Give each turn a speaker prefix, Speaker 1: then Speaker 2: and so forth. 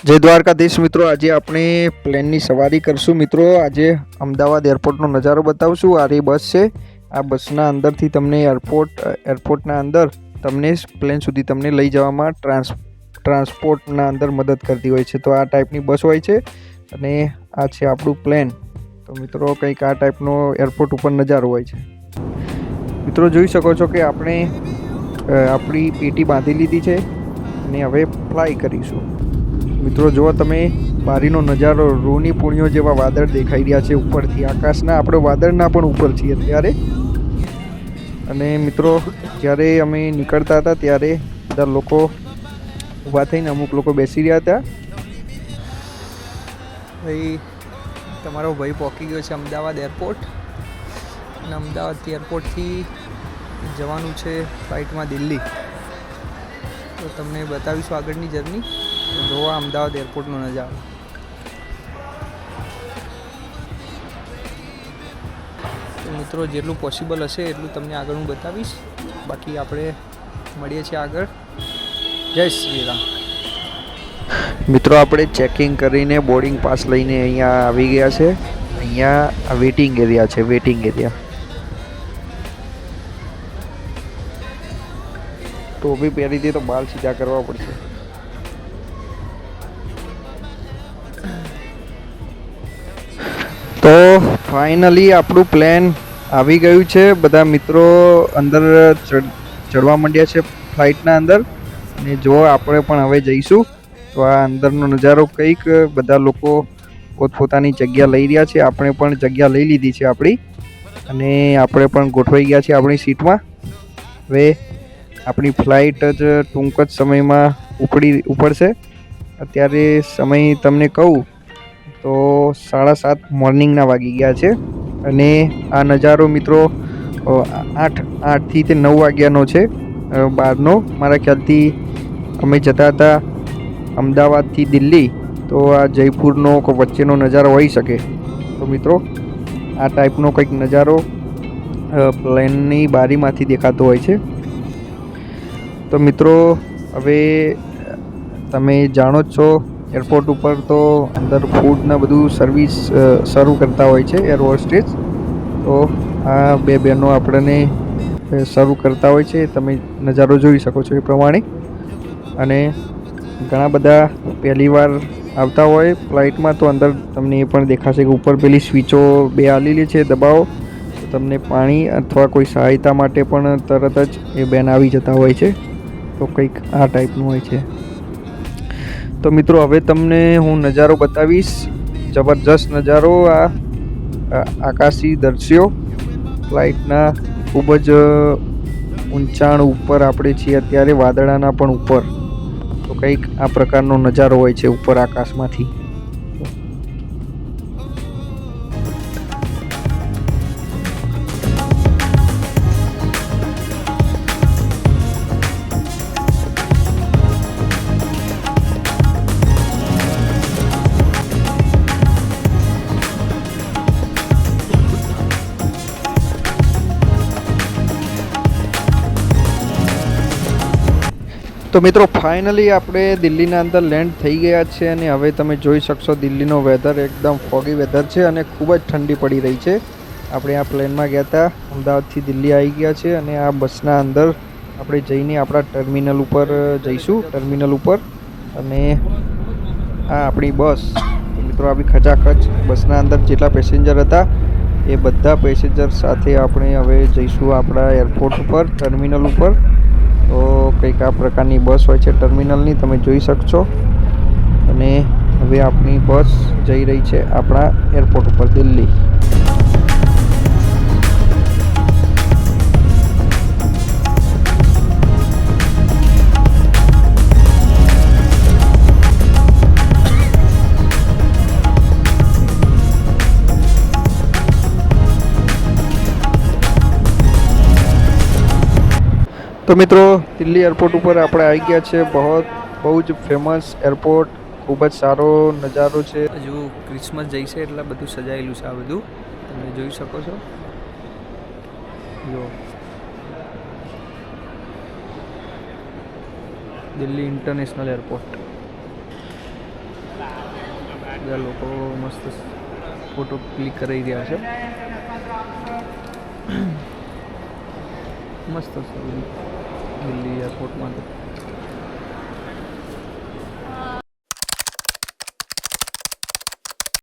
Speaker 1: જય દ્વારકાધીશ મિત્રો, આજે આપણે પ્લેનની સવારી કરશું મિત્રો। આજે અમદાવાદ એરપોર્ટનો નજારો બતાવશું। આ રી બસ છે। આ બસના અંદરથી તમને એરપોર્ટના અંદર તમને પ્લેન સુધી તમને લઈ જવામાં ટ્રાન્સપોર્ટના અંદર મદદ કરતી હોય છે। તો આ ટાઈપની બસ હોય છે અને આ છે આપણું પ્લેન। તો મિત્રો કંઈક આ ટાઈપનો એરપોર્ટ ઉપર નજારો હોય છે। મિત્રો જોઈ શકો છો કે આપણે આપણી પેટી બાંધી લીધી છે અને હવે ફ્લાય કરીશું। મિત્રો જો તમે બારીનો નજારો, રૂની પૂણીઓ જેવા વાદળ દેખાઈ રહ્યા છે ઉપરથી આકાશના। આપણે વાદળના પણ ઉપર છીએ અત્યારે। અને મિત્રો જ્યારે અમે નીકળતા હતા ત્યારે બધા લોકો ઊભા થઈને અમુક લોકો બેસી રહ્યા હતા।
Speaker 2: ભાઈ તમારો ભાઈ પહોંચી ગયો છે અમદાવાદ એરપોર્ટ, અને અમદાવાદથી એરપોર્ટથી જવાનું છે ફ્લાઇટમાં દિલ્હી। તો તમને બતાવીશું આગળની જર્ની। જોવા અમદાવાદ એરપોર્ટનો નજારો। તો મિત્રો જેટલું પોસિબલ હશે એટલું તમને આગળ હું બતાવીશ। બાકી આપણે મળીએ છીએ આગળ। જય શ્રી રામ।
Speaker 1: મિત્રો આપણે ચેકિંગ કરીને બોર્ડિંગ પાસ લઈને અહીંયા આવી ગયા છે। અહીંયા વેટિંગ એરિયા છે, વેટિંગ એરિયા। ટોપી પહેરી દે તો બાલ સીધા કરવા પડશે। તો ફાઇનલી આપણું પ્લેન આવી ગયું છે। બધા મિત્રો અંદર ચડવા માંડ્યા છે ફ્લાઇટના અંદર। અને જો આપણે પણ હવે જઈશું। તો આ અંદરનો નજારો કંઈક, બધા લોકો પોતપોતાની જગ્યા લઈ રહ્યા છે। આપણે પણ જગ્યા લઈ લીધી છે આપણી, અને આપણે પણ ગોઠવાઈ ગયા છીએ આપણી સીટમાં। હવે આપણી ફ્લાઇટ જ ટૂંક જ સમયમાં ઉપડશે। અત્યારે સમય તમને કહું તો 7:30 મોર્નિંગના વાગી ગયા છે। અને આ નજારો મિત્રો 8થી તે 9 વાગ્યાનો છે બહારનો। મારા ખ્યાલથી અમે જતા હતા અમદાવાદથી દિલ્હી, તો આ જયપુરનો વચ્ચેનો નજારો હોઈ શકે। તો મિત્રો આ ટાઈપનો કંઈક નજારો પ્લેનની બારીમાંથી દેખાતો હોય છે। તો મિત્રો હવે તમે જાણો જ છો એરપોર્ટ ઉપર તો અંદર ફૂડના બધું સર્વિસ શરૂ કરતા હોય છે એર હોસ્ટેસ। તો આ બે બહેનો આપણને શરૂ કરતા હોય છે, તમે નજારો જોઈ શકો છો એ પ્રમાણે। અને ઘણા બધા પહેલી વાર આવતા હોય ફ્લાઇટમાં તો અંદર તમને એ પણ દેખાશે કે ઉપર પેલી સ્વિચો બે આલેલી છે, દબાવો તો તમને પાણી અથવા કોઈ સહાયતા માટે પણ તરત જ એ બેન આવી જતા હોય છે। તો કંઈક આ ટાઈપનું હોય છે। તો મિત્રો હવે તમને હું નજારો બતાવીશ, જબરજસ્ત નજારો। આ આકાશી દૃશ્યો ફ્લાઇટના ખૂબ જ ઊંચાણ ઉપર આપણે છીએ અત્યારે, વાદળાના પણ ઉપર। તો કંઈક આ પ્રકારનો નજારો હોય છે ઉપર આકાશમાંથી। તો મિત્રો ફાઇનલી આપણે દિલ્હીના અંદર લેન્ડ થઈ ગયા છે। અને હવે તમે જોઈ શકશો દિલ્હીનો વેધર એકદમ ફોગી વેધર છે અને ખૂબ જ ઠંડી પડી રહી છે। આપણે આ પ્લેનમાં ગયા હતા, અમદાવાદથી દિલ્હી આવી ગયા છે, અને આ બસના અંદર આપણે જઈને આપણા ટર્મિનલ ઉપર જઈશું, ટર્મિનલ ઉપર। અને આ આપણી બસ મિત્રો આવી ખચાખચ બસના અંદર જેટલા પેસેન્જર હતા એ બધા પેસેન્જર સાથે આપણે હવે જઈશું આપણા એરપોર્ટ ઉપર, ટર્મિનલ ઉપર। તો કંઈક આ પ્રકારની બસ હોય છે ટર્મિનલની, તમે જોઈ શકશો। અને હવે આપણી બસ જઈ રહી છે આપણા એરપોર્ટ ઉપર દિલ્હી। તો મિત્રો દિલ્હી એરપોર્ટ ઉપર આપણે આવી ગયા છે। બહુ જ ફેમસ એરપોર્ટ, ખૂબ જ સારો નજારો છે।
Speaker 2: હજુ ક્રિસમસ જઈશે એટલે બધું સજાયેલું છે, આ બધું તમે જોઈ શકો છો। જો દિલ્હી ઇન્ટરનેશનલ એરપોર્ટ। બધા લોકો મસ્ત ફોટો ક્લિક કરી રહ્યા છે. મસ્ત છે દિલ્હી એરપોર્ટમાં તો.